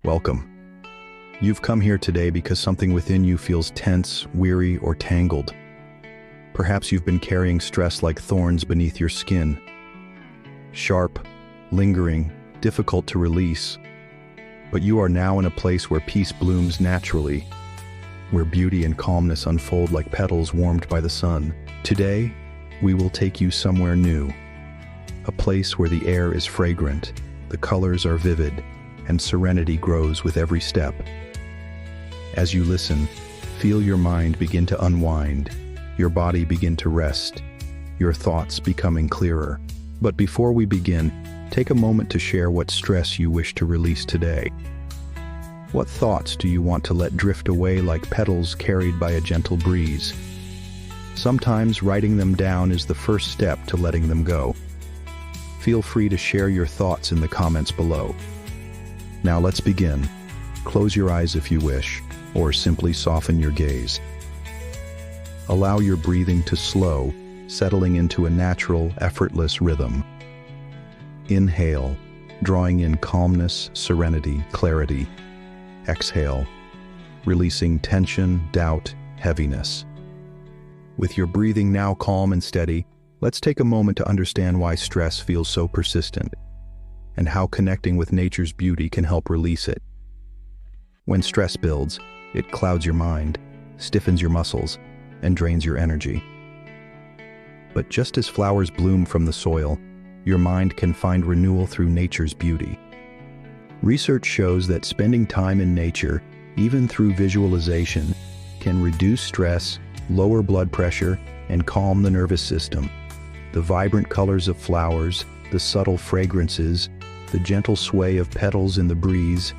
Welcome. You've come here today because something within you feels tense, weary, or tangled. Perhaps you've been carrying stress like thorns beneath your skin. Sharp, lingering, difficult to release. But you are now in a place where peace blooms naturally, where beauty and calmness unfold like petals warmed by the sun. Today, we will take you somewhere new. A place where the air is fragrant, the colors are vivid, and serenity grows with every step. As you listen, feel your mind begin to unwind, your body begin to rest, your thoughts becoming clearer. But before we begin, take a moment to share what stress you wish to release today. What thoughts do you want to let drift away like petals carried by a gentle breeze? Sometimes writing them down is the first step to letting them go. Feel free to share your thoughts in the comments below. Now let's begin. Close your eyes if you wish, or simply soften your gaze. Allow your breathing to slow, settling into a natural, effortless rhythm. Inhale, drawing in calmness, serenity, clarity. Exhale, releasing tension, doubt, heaviness. With your breathing now calm and steady, let's take a moment to understand why stress feels so persistent, and how connecting with nature's beauty can help release it. When stress builds, it clouds your mind, stiffens your muscles, and drains your energy. But just as flowers bloom from the soil, your mind can find renewal through nature's beauty. Research shows that spending time in nature, even through visualization, can reduce stress, lower blood pressure, and calm the nervous system. The vibrant colors of flowers, the subtle fragrances, the gentle sway of petals in the breeze,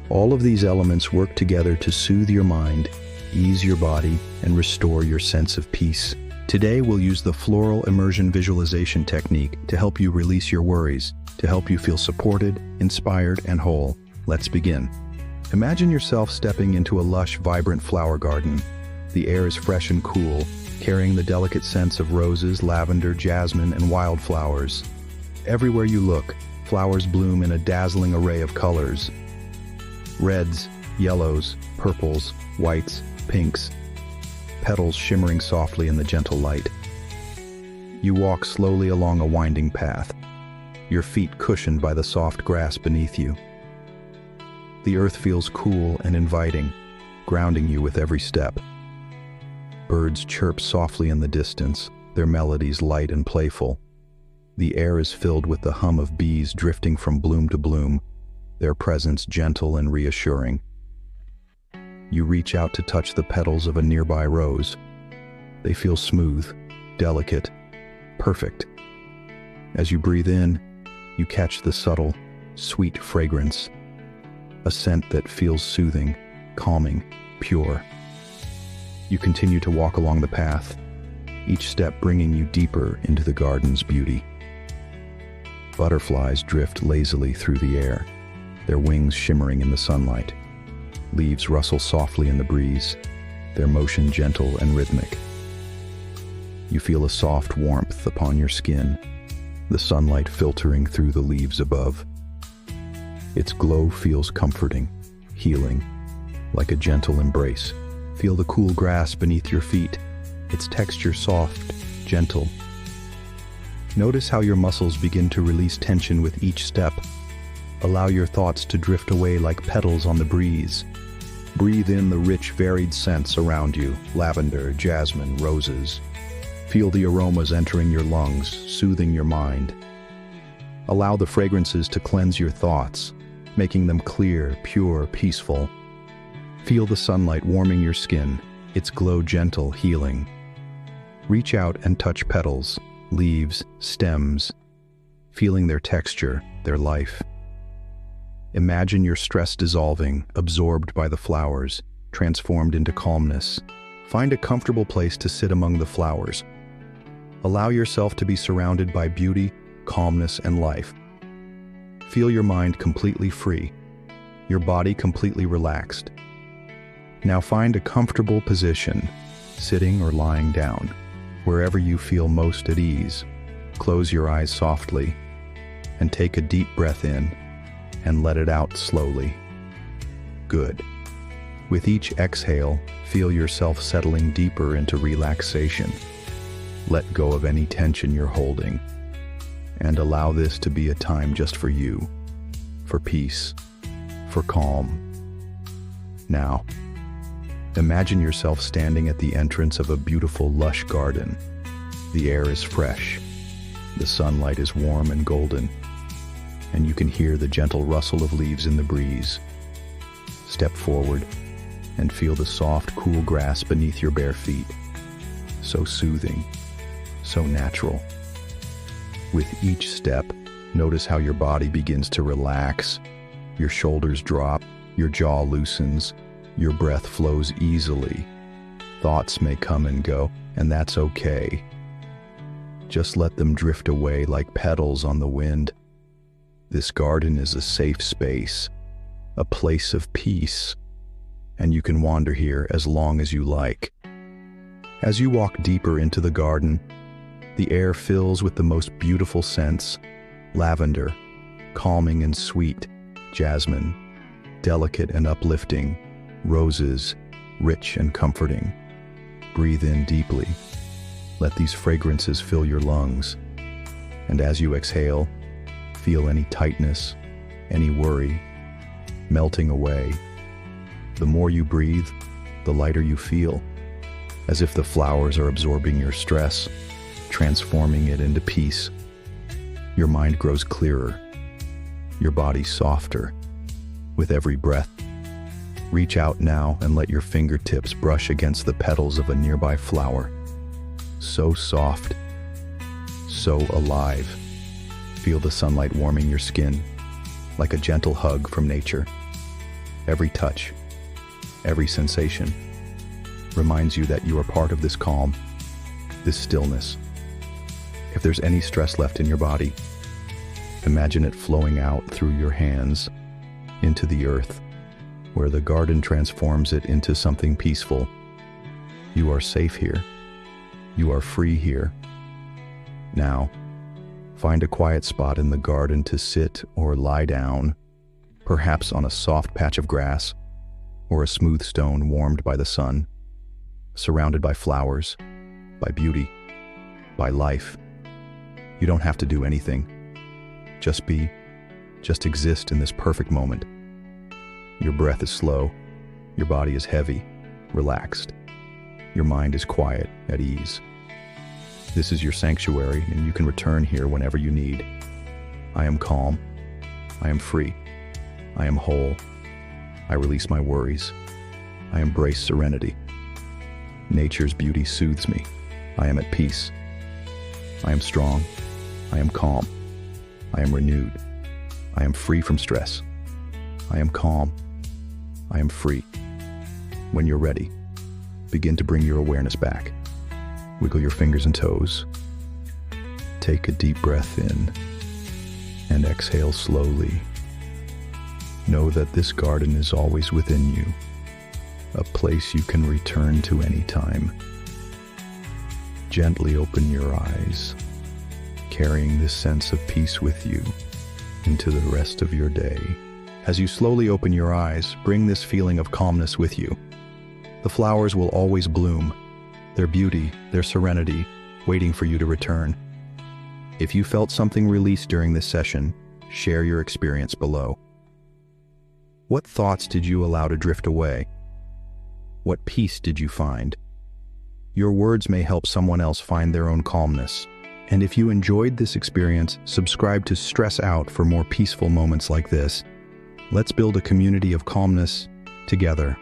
all of these elements work together to soothe your mind, ease your body, and restore your sense of peace. Today we'll use the Floral Immersion Visualization technique to help you release your worries, to help you feel supported, inspired, and whole. Let's begin. Imagine yourself stepping into a lush, vibrant flower garden. The air is fresh and cool, carrying the delicate scents of roses, lavender, jasmine, and wildflowers. Everywhere you look, flowers bloom in a dazzling array of colors. Reds, yellows, purples, whites, pinks, petals shimmering softly in the gentle light. You walk slowly along a winding path, your feet cushioned by the soft grass beneath you. The earth feels cool and inviting, grounding you with every step. Birds chirp softly in the distance, their melodies light and playful. The air is filled with the hum of bees drifting from bloom to bloom, their presence gentle and reassuring. You reach out to touch the petals of a nearby rose. They feel smooth, delicate, perfect. As you breathe in, you catch the subtle, sweet fragrance, a scent that feels soothing, calming, pure. You continue to walk along the path, each step bringing you deeper into the garden's beauty. Butterflies drift lazily through the air, their wings shimmering in the sunlight. Leaves rustle softly in the breeze, their motion gentle and rhythmic. You feel a soft warmth upon your skin, the sunlight filtering through the leaves above. Its glow feels comforting, healing, like a gentle embrace. Feel the cool grass beneath your feet, its texture soft, gentle. Notice how your muscles begin to release tension with each step. Allow your thoughts to drift away like petals on the breeze. Breathe in the rich, varied scents around you, lavender, jasmine, roses. Feel the aromas entering your lungs, soothing your mind. Allow the fragrances to cleanse your thoughts, making them clear, pure, peaceful. Feel the sunlight warming your skin, its glow gentle, healing. Reach out and touch petals, leaves, stems, feeling their texture, their life. Imagine your stress dissolving, absorbed by the flowers, transformed into calmness. Find a comfortable place to sit among the flowers. Allow yourself to be surrounded by beauty, calmness, and life. Feel your mind completely free, your body completely relaxed. Now find a comfortable position, sitting or lying down, wherever you feel most at ease. Close your eyes softly and take a deep breath in. and let it out slowly. Good. With each exhale, feel yourself settling deeper into relaxation. Let go of any tension you're holding, and allow this to be a time just for you, for peace, for calm. Now, imagine yourself standing at the entrance of a beautiful, lush garden. The air is fresh, the sunlight is warm and golden, and you can hear the gentle rustle of leaves in the breeze. Step forward and feel the soft, cool grass beneath your bare feet. So soothing, so natural. With each step, notice how your body begins to relax. Your shoulders drop, your jaw loosens, your breath flows easily. Thoughts may come and go, and that's okay. Just let them drift away like petals on the wind. This garden is a safe space, a place of peace, and you can wander here as long as you like. As you walk deeper into the garden, the air fills with the most beautiful scents: lavender, calming and sweet; jasmine, delicate and uplifting; roses, rich and comforting. Breathe in deeply. Let these fragrances fill your lungs. And as you exhale, feel any tightness, any worry, melting away. The more you breathe, the lighter you feel, as if the flowers are absorbing your stress, transforming it into peace. Your mind grows clearer, your body softer. With every breath, reach out now and let your fingertips brush against the petals of a nearby flower. So soft, so alive. Feel the sunlight warming your skin, like a gentle hug from nature. Every touch, every sensation, reminds you that you are part of this calm, this stillness. If there's any stress left in your body, imagine it flowing out through your hands into the earth, where the garden transforms it into something peaceful. You are safe here. You are free here. Now, find a quiet spot in the garden to sit or lie down, perhaps on a soft patch of grass or a smooth stone warmed by the sun, surrounded by flowers, by beauty, by life. You don't have to do anything. Just be, just exist in this perfect moment. Your breath is slow, your body is heavy, relaxed. Your mind is quiet, at ease. This is your sanctuary, and you can return here whenever you need. I am calm. I am free. I am whole. I release my worries. I embrace serenity. Nature's beauty soothes me. I am at peace. I am strong. I am calm. I am renewed. I am free from stress. I am calm. I am free. When you're ready, begin to bring your awareness back. Wiggle your fingers and toes. Take a deep breath in and exhale slowly. Know that this garden is always within you, a place you can return to anytime. Gently open your eyes, carrying this sense of peace with you into the rest of your day. As you slowly open your eyes, bring this feeling of calmness with you. The flowers will always bloom, their beauty, their serenity, waiting for you to return. If you felt something released during this session, share your experience below. What thoughts did you allow to drift away? What peace did you find? Your words may help someone else find their own calmness. And if you enjoyed this experience, subscribe to StressOut for more peaceful moments like this. Let's build a community of calmness together.